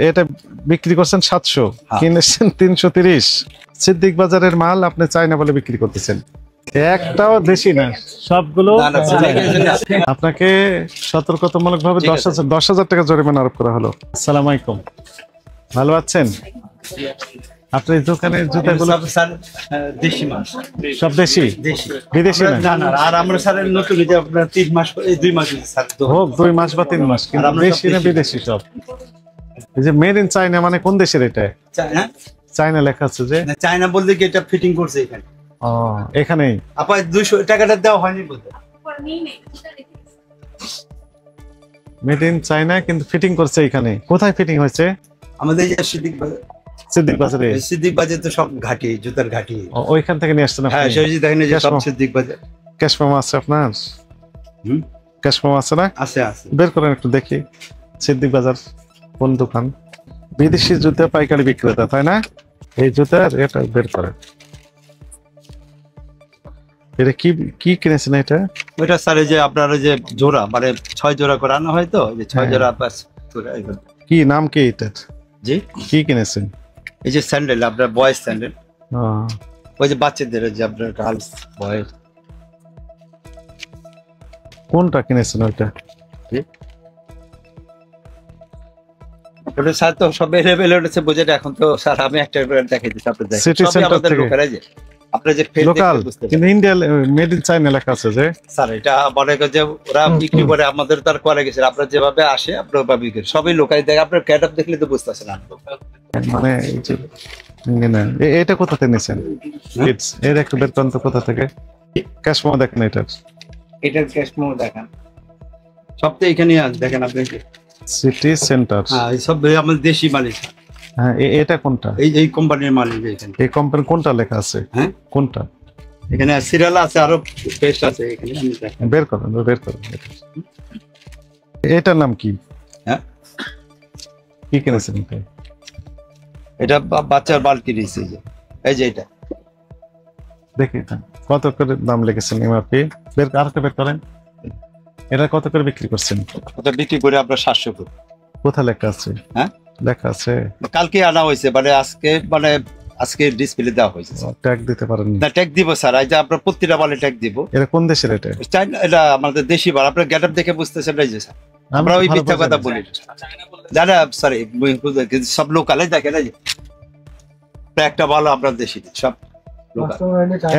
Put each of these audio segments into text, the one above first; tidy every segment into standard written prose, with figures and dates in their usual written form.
এটা বিক্রি করছেন 700, কিনেছেন 330। সিদ্দিক বাজারের মাল আপনি চায়না বলে বিক্রি করতেছেন, একটাও দেশি না, সবগুলো। আপনাকে সতর্কতামূলক ভাবে 10,000 টাকা জরিমানা আরোপ করা হলো। আসসালামু আলাইকুম, ভালো আছেন? আপনার দোকানের জুতাগুলো দেশি মাছ, সব দেশি, বিদেশি না? আর আমরা স্যার নতুন যে আপনার 3 মাস 2 মাস স্যার হোক 2 মাস বা 3 মাস, কিন্তু দেশি না বিদেশি সব? এই যে মেড ইন চায়না মানে কোন দেশের? এটা চায়না, চায়না লেখা আছে যে। চায়না বলতে কি এটা ফিটিং করছে এখানে? ও, এখানেই আপা 200 টাকাটা দেওয়া হয়নি বলতে। মেড ইন চায়না কিন্তু ফিটিং করছে এখানে। কোথায় ফিটিং হয়েছে? আমাদের এই সিদ্দিক বাজার। সিদ্দিক বাজারে? সিদ্দিক বাজার তো সব ঘাটি, জুতার ঘাটি। ওইখান থেকে নিয়ে আসছেন? হ্যাঁ, সেই যে দেখেন যে সব সিদ্দিক বাজার। ক্যাশ মেমো আছে আপনার? ক্যাশ মেমো আছে না? আছে আছে, বের করেন একটু দেখি। সিদ্দিক বাজার কোন দোকান? বিদেশি জুতা পাইকারি বিক্রেতা, তাই না? এই জুতার এটা বের করেন। এটা কি কি কিনেছেন এটা? ওইটা স্যার যে আপনার যে জোড়া, মানে 6 জোড়া করে আনা হয় তো, যে 6 জোড়া পাস জোড়া। কি নাম কি এটার? জি, কি কিনেছেন? এই যে স্যান্ডেল, আপনার বয়েজ স্যান্ডেল। ও, ওই যে বাচ্চাদের যে আপনার গার্লস বয়েজ। কোনটা কিনেছেন ওইটা? ওটা স্যার তো সব এভেলেবল হচ্ছে, বুঝেন? এখন তো স্যার আমি একটা দেখাই দিচ্ছি আপনাদের, সিটি সেন্টার থেকে যে আপনার যে ফেস লোকাল, কিন্তু ইন্ডিয়া মেড ইন চায়না লেখা আছে যে। স্যার এটা মনে করে যে ওরা বিক্রি করে, আমাদের তার করে গেছে। আপনার যেভাবে আসে আপনার ভাবে বিক্রি, সবই লোকাল দেখে। আপনার ক্যাটআপ দেখলে তো বুঝতেছেন মানে না। এটা কোথা থেকে নিছেন? কিডস এর একটু বের করেন তো, কোথা থেকে? ক্যাশ মেমো দেখেন এটার। এটার ক্যাশ মেমো দেখান, সব তো এখানে আছে, দেখেন আপনি। City centre. হ্যাঁ, এই সব আমাদের দেশি মালিক। হ্যাঁ, এটা কোনটা? এই কোম্পানির মালিক এখানে। এই কোম্পানি কোনটা লেখা আছে? হ্যাঁ, কোনটা? এখানে সিরিয়াল আছে, আরো পেস্ট আছে এখানে, আমি দেখেন। বের করেন, বের করেন। এটার নাম কি? হ্যাঁ, কি কিনেছেন এটা? এটা বাচ্চার বালতি দিয়েছে, এই যে এটা দেখি কত করে দাম লেগেছেন এমআরপি? আরেকটা বের করেন। এটা কত করে বিক্রি করছেন? ওটা বিক্রি করে আপনার 700 করে। কোথায় লেখা আছে? হ্যাঁ, লেখা আছে। কালকে আনা হয়েছে, আজকে ডিসপ্লে দেওয়া হয়েছে। ট্যাগ দিতে পারেন না? ট্যাগ দিব স্যার, এই যে আপনার প্রতিটা মালে ট্যাগ দিব। এটা কোন দেশের? এটা চাইনা, এটা আমাদের দেশি মাল। আপনার গেটআপ দেখে বুঝতেছেন না যে স্যার, আমরা ওই মিথ্যা কথা বলি জানা। সরি, সব লোকালে দেখেন, এই যে একটা ভালো আপনার দেশি, সব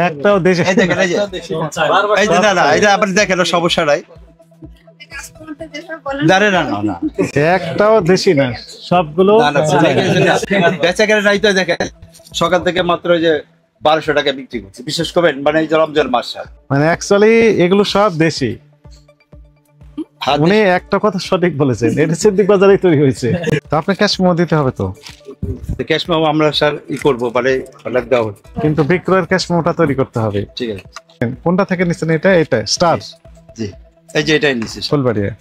একটাও দেশে। এই দেখেন, এই যে না, এটা আপনি দেখেন, সমস্যা নাই। একটাও দেশি না, সবগুলো বেচাকেনা নাই তো। দেখেন সকাল থেকে মাত্র যে 1200 টাকা বিক্রি করছে, বিশেষ করে মানে এই যে রমজান মাস। মানে অ্যাকচুয়ালি এগুলো সব দেশি। উনি একটা কথা সঠিক বলেছেন, এটা সিদ্দিক বাজারেই তৈরি হয়েছে। তো আপনি ক্যাশ মেমো দিতে হবে তো। ক্যাশ মেমো আমরা স্যার করবো, মানে দেওয়া হবে, কিন্তু বিক্রয়ের ক্যাশ মেমোটা তৈরি করতে হবে। ঠিক আছে। কোনটা থেকে নিচ্ছেন এটা? এটা স্টার। জি, এই যে এটাই নিচ্ছি ফুলবাড়িয়া।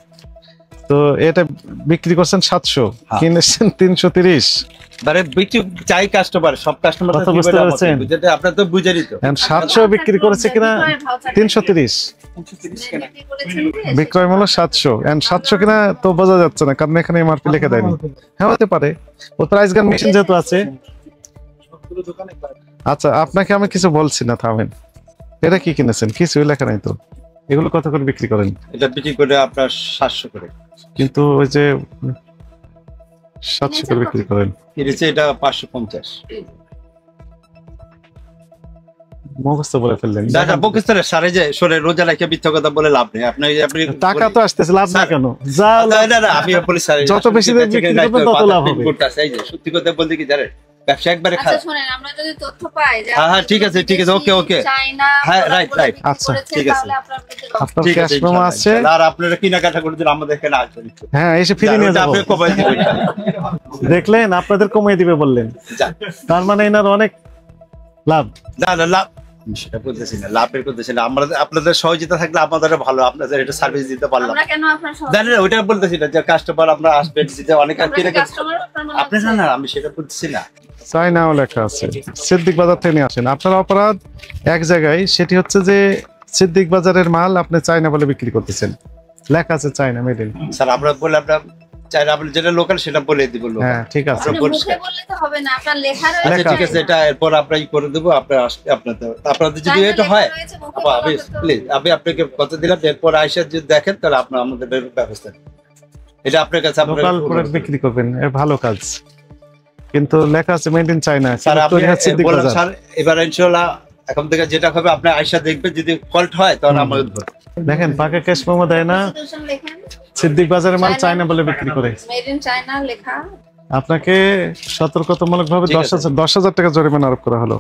তো এটা বিক্রি করছেন 700, কিনেছেন 330। মানে বিক্রি চাই কাস্টমার, সব কাস্টমার তো বুঝতে পারছেন, আপনার তো বুঝেরই তো। 700 বিক্রি করেছে কিনা 330, বিক্রয় মূল্য 700 এন্ড 700 কিনা তো বোঝা যাচ্ছে না, কারণ এখানে এমআরপি লিখে দেয়নি। হ্যাঁ, হতে পারে ও প্রাইস গান মেশিন যেহেতু আছে। আচ্ছা, আপনাকে আমি কিছু বলছি না, থামেন। এটা কি কিনেছেন? কিছুই লেখা নাই তো। এগুলো কত করে বিক্রি করেন? এটা বিক্রি করে আপনার 700 করে। কিন্তু ওই যে 700 করে বিক্রি করেন। কিনেছে এটা 550। মুখস্থ বলে ফেললেন। দাদা পাকিস্তানের সারে যে সরে রোজা রাখে মিথ্যা কথা বলে লাভ নেই। আপনি টাকা তো আসতেছে, লাভ না কেন? যা না, আমি বলি স্যার, যত বেশি বিক্রি করবেন তত লাভ হবে। এই যে সত্যি কথা বলতে কি জানেন, ব্যবসা একবারে আচ্ছা শুনেন, আমরা যদি তথ্য পাই যে হ্যাঁ ঠিক আছে, ওকে চায়না, হ্যাঁ রাইট আচ্ছা ঠিক আছে, আপনার ক্যাশ মেমো আছে। আর আপনারা কেনাকাটা করে দিন, আমাদের এখানে আসবেন। হ্যাঁ, এসে ফিরে নিয়ে যাবো। দেখলেন, আপনাদের কমিয়ে দিবে বললেন, তার মানে এনার অনেক লাভ। না লাভ সেটা বলতেছি না, লাভের করতেছি না। আমরা আপনাদের সহযোগিতা থাকলে আমাদের ভালো, আপনাদের এটা সার্ভিস দিতে পারলাম। জানেন ওইটা বলতেছি না, যে কাস্টমার আমরা আসবেন, যে অনেক আপনার না, আমি সেটা বলতেছি না। চায়নাও লেখা আছে, সিদ্দিক বাজার থেকে নিয়ে আসেন। আপনার অপরাধ এক জায়গায়, সেটি হচ্ছে যে সিদ্দিক বাজারের মাল আপনি চায়না বলে বিক্রি করতেছেন, লেখা আছে চায়না মেড ইন। স্যার আমরা বলে আপনার চাইলে আপনি যেটা লোকাল সেটা বলে দিব লোকাল। হ্যাঁ ঠিক আছে। আপনার আপনি মুখে বললে তো হবে না, আপনার লেখা আচ্ছা রয়েছে। ঠিক আছে, এটা এরপর আমরা ই করে দেবো, আপনার আপনাদের যদি এটা হয় প্লিজ আমি আপনাকে কত দিলাম, এরপর আইসা যদি দেখেন তাহলে আপনার আমাদের ব্যবস্থা নেই। এটা আপনার কাছে লোকাল প্রোডাক্ট বিক্রি করবেন, এর ভালো কাজ, কিন্তু লেখা আছে মেড ইন চায়না। স্যার আপনি বলেন স্যার, এবার ইনশাআল্লাহ এখন থেকে যেটা হবে আপনি আইসা দেখবেন, যদি ফল্ট হয় তাহলে আমাদের দেখেন পাকা ক্যাশ মেমো দেয় না, লেখেন সিদ্দিক বাজারের মাল চায়না বলে বিক্রি করে। মেড ইন চায়না লেখা। আপনাকে সতর্কতামূলক ভাবে 10,000 টাকা জরিমানা আরোপ করা হলো।